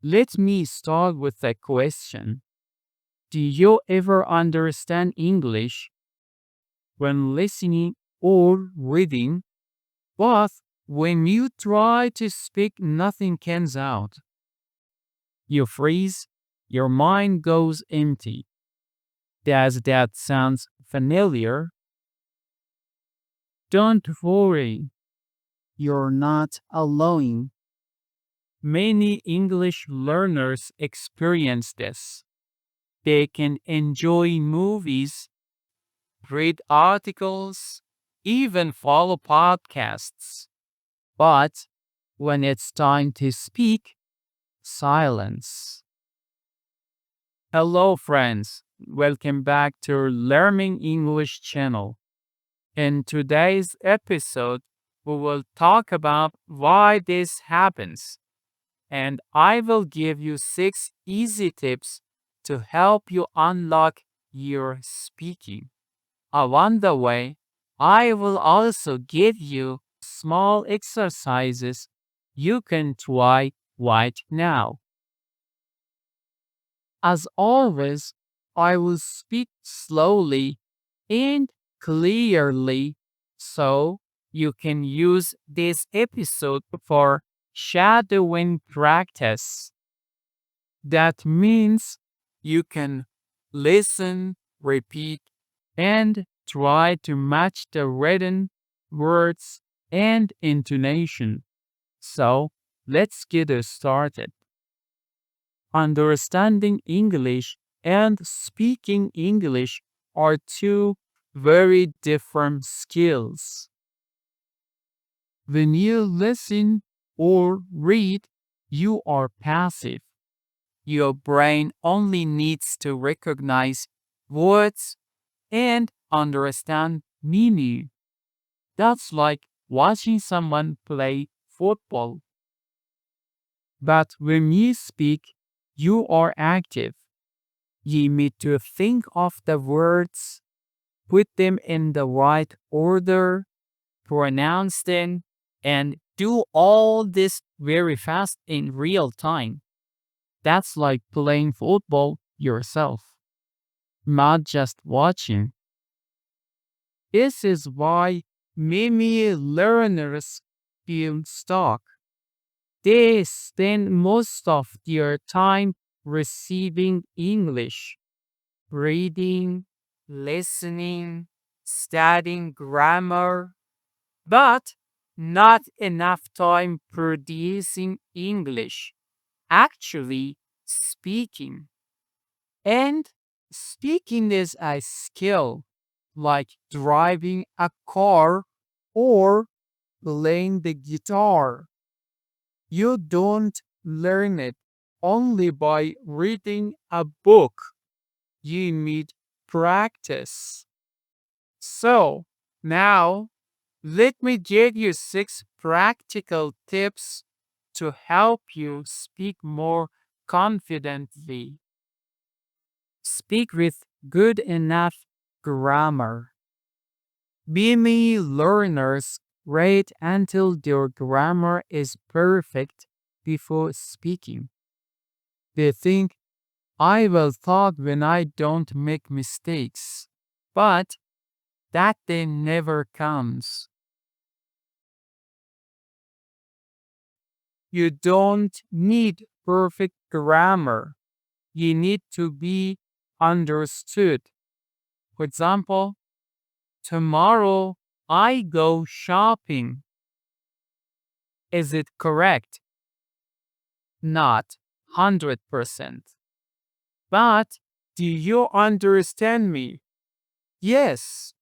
Let me start with a question. Do you ever understand English when listening or reading, but when you try to speak, nothing comes out? You freeze, your mind goes empty. Does that sound familiar? Don't worry, you're not alone. Many English learners experience this. They can enjoy movies, read articles, even follow podcasts. But when it's time to speak, silence. Hello, friends. Welcome back to our Learning English channel. In today's episode, we will talk about why this happens, and I will give you 6 easy tips to help you unlock your speaking. Along the way, I will also give you small exercises you can try right now. As always, I will speak slowly and clearly so you can use this episode for shadowing practice. That means you can listen, repeat, and try to match the written words and intonation. So, let's get started. Understanding English and speaking English are two very different skills. When you listen or read, you are passive. Your brain only needs to recognize words and understand meaning. That's like watching someone play football. But when you speak, you are active. You need to think of the words, put them in the right order, pronounce them, and do all this very fast in real time. That's like playing football yourself, not just watching. This is why many learners feel stuck. They spend most of their time receiving English, reading, listening, studying grammar, but not enough time producing English, actually speaking. And speaking is a skill, like driving a car or playing the guitar. You don't learn it only by reading a book. You need practice. So, now let me give you 6 practical tips to help you speak more confidently. Speak with good enough grammar. Many learners wait until their grammar is perfect before speaking. They think, I will talk when I don't make mistakes. But that day never comes. You don't need perfect grammar. You need to be understood. For example, tomorrow I go shopping. Is it correct? Not 100%. But do you understand me? Yes.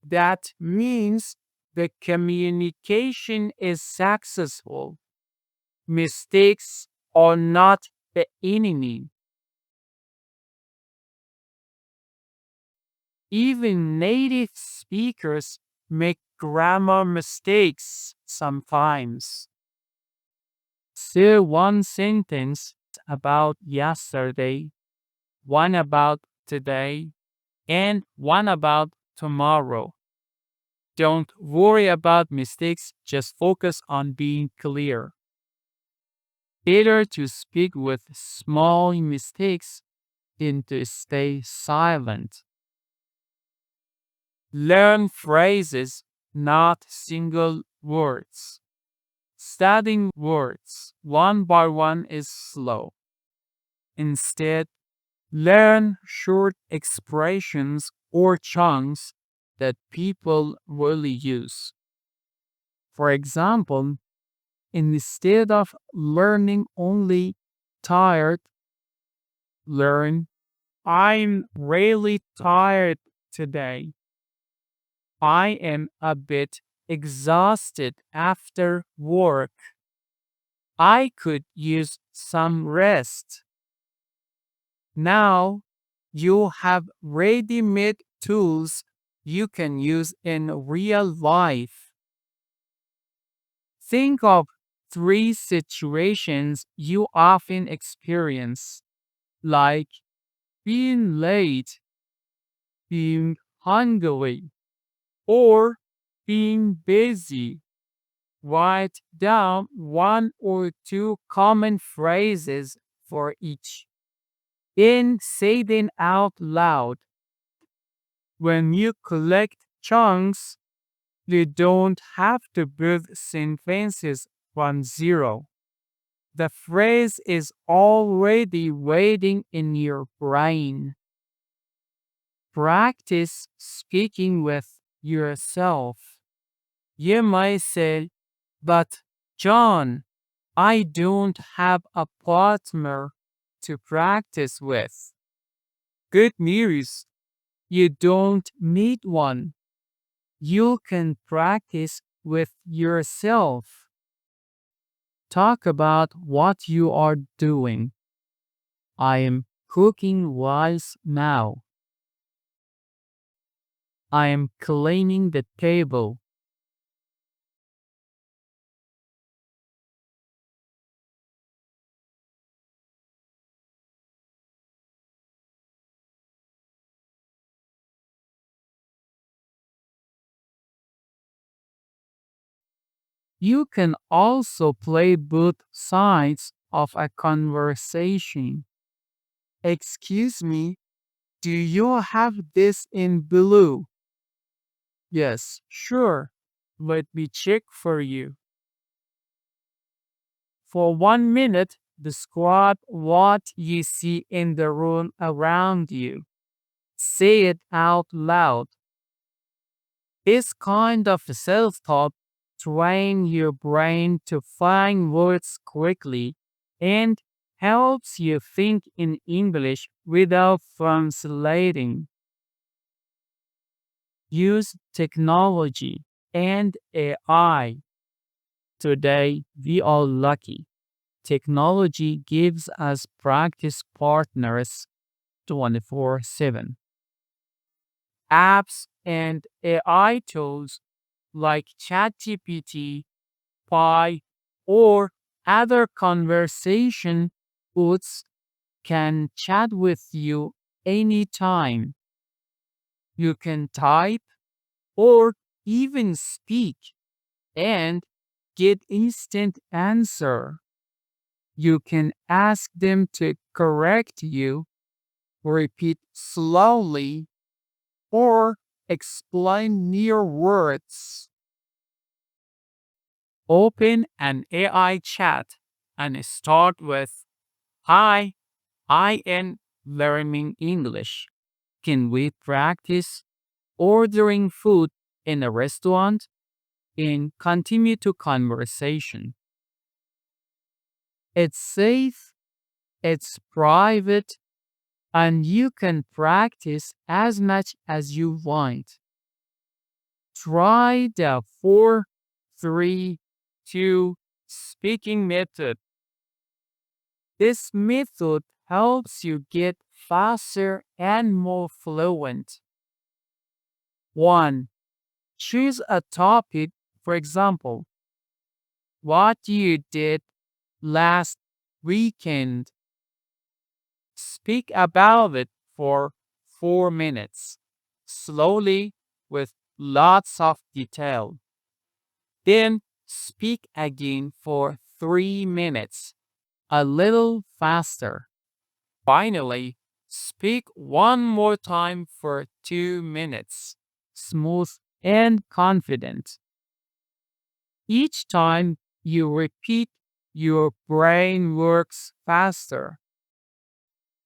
That means the communication is successful. Mistakes are not the enemy. Even native speakers make grammar mistakes sometimes. Say one sentence about yesterday, one about today, and one about tomorrow. Don't worry about mistakes, just focus on being clear. Better to speak with small mistakes than to stay silent. Learn phrases, not single words. Studying words one by one is slow. Instead, learn short expressions or chunks that people really use. For example, instead of learning only tired, learn I'm really tired today. I am a bit exhausted after work. I could use some rest. Now, you have ready made tools you can use in real life. Think of three situations you often experience, like being late, being hungry, or being busy. Write down one or two common phrases for each. Then say them out loud. When you collect chunks, you don't have to build sentences from zero. The phrase is already waiting in your brain. Practice speaking with yourself. You might say, but John, I don't have a partner to practice with. Good news, you don't need one. You can practice with yourself. Talk about what you are doing. I am cooking rice now. I am cleaning the table. You can also play both sides of a conversation. Excuse me, do you have this in blue? Yes, sure. Let me check for you. For 1 minute, describe what you see in the room around you. Say it out loud. This kind of self-talk trains your brain to find words quickly and helps you think in English without translating. Use technology and AI. Today, we are lucky. Technology gives us practice partners 24/7. Apps and AI tools like ChatGPT, Pi, or other conversation bots can chat with you anytime. You can type or even speak and get instant answer. You can ask them to correct you, repeat slowly, or explain new words. Open an AI chat and start with, Hi, I am learning English. Can we practice ordering food in a restaurant? And continue to conversation. It's safe, it's private, and you can practice as much as you want. Try the 4-3-2 speaking method. This method helps you get faster and more fluent. 1. Choose a topic, for example, what you did last weekend. Speak about it for 4 minutes, slowly with lots of detail. Then speak again for 3 minutes a little faster. Finally, speak one more time for 2 minutes. Smooth and confident. Each time you repeat, your brain works faster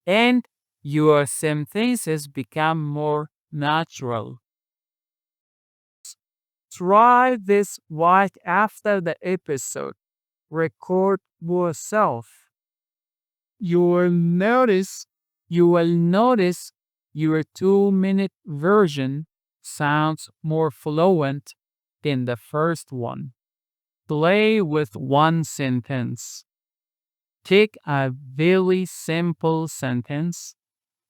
and your sentences become more natural. Try this right after the episode. Record yourself. You will notice your 2 minute version sounds more fluent than the first one. Play with one sentence. Take a very simple sentence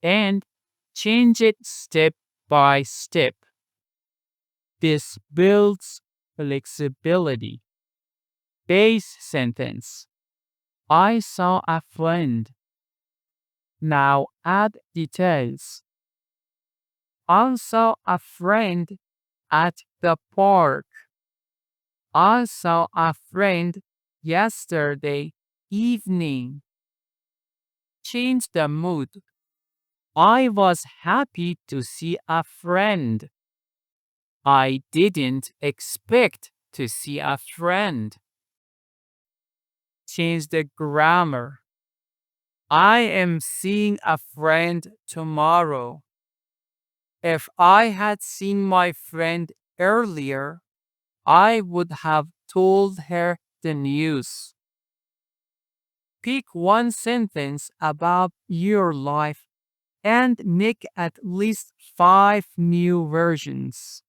and change it step by step. This builds flexibility. Base sentence. I saw a friend. Now add details. I saw a friend at the park. I saw a friend yesterday evening. Change the mood. I was happy to see a friend. I didn't expect to see a friend. Change the grammar. I am seeing a friend tomorrow. If I had seen my friend earlier, I would have told her the news. Pick one sentence about your life and make at least 5 new versions.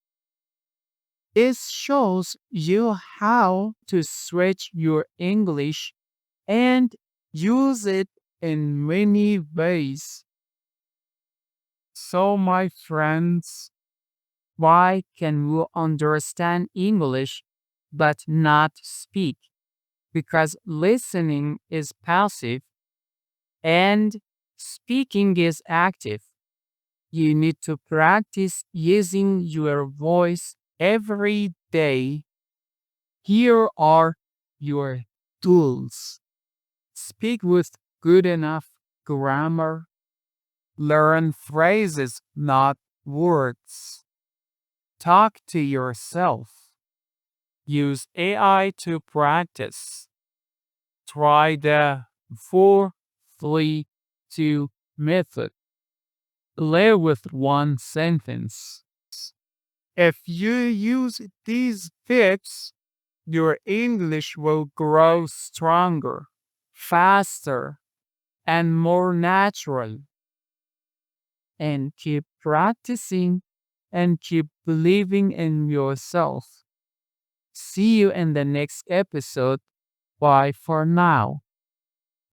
It shows you how to stretch your English and use it in many ways. So, my friends, why can we understand English but not speak? Because listening is passive and speaking is active. You need to practice using your voice every day. Here are your tools. Speak with good enough grammar. Learn phrases, not words. Talk to yourself. Use AI to practice. Try the 4-3-2 method. Live with one sentence. If you use these tips, your English will grow stronger, faster, and more natural. And keep practicing and keep believing in yourself. See you in the next episode. Bye for now.